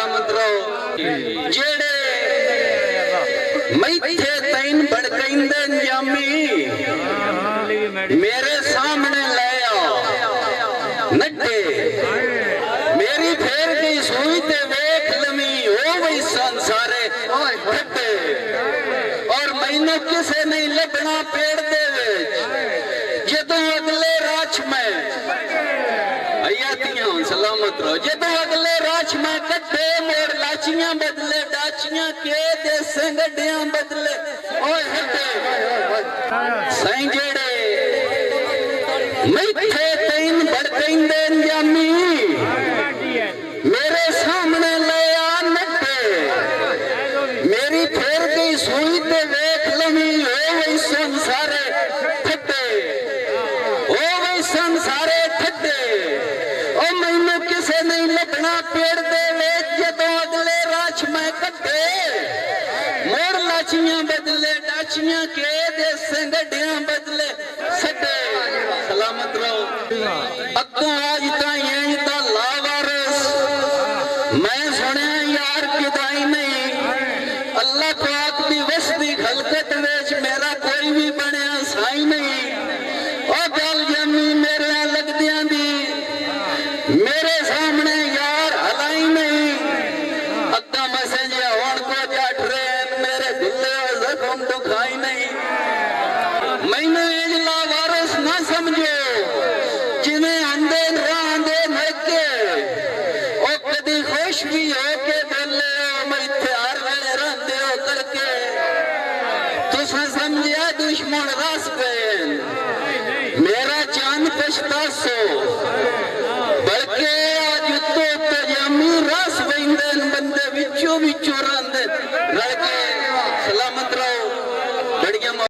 सलामत रहो जेड़े मैथे तैन भड़कइंदे जामी मेरे सामने ले आओ नड्डे मेरी फेर गई सुई ते वेख लमी हो वही संसारे फटे और मैनू किसे नहीं लभना पेड़ दे जदों अगले राछ में हयातियां सलामत रहो जदों अगले राछ में कट्टे मोड़ लाचियां बदले डाचियां के दे संगड़ियां बदले ओए हटे साईं जेड़े मैथे तैन भड़कइंदे जामी मेरे सामने ले आ नड्डे मेरी फेर गई सुई ते वेख लमी हो वही संसारे ठट्टे हो वही संसारे ठट्टे ओ मैनू किसे नहीं लभना पेड़ दे जदों अगले राछ में कट्टे मोड़ लाचियां बदले डाचियां के दे संगड़ियां बदले सटे सलामत रहो अगों आज ताईं ता लावारिस मैं सुनिया यार किदाई नहीं अल्लाह पाक दी वसदी खलकत विच मेरा कोई भी बनया साई नहीं ओ गल जमी मेरे लगदियां दी मेरे सामने यार हलाई नहीं अद्धा मैसेज होण को जट रहे मेरे दिले जख्म दुखाई नहीं मैनू इंज लावारिस ना समझो जिवें आंदे रांदे नके ओ कदी खुश भी हो के बोले मैं इत्थे हर वेले रहंदे हो करके तुसां समझिया दुश्मन रस गए मेरा जान पछतासो बल्कि आज तो तजामी रस वेंदे बंदे विचों विचों रहंदे रल के सलामत रहो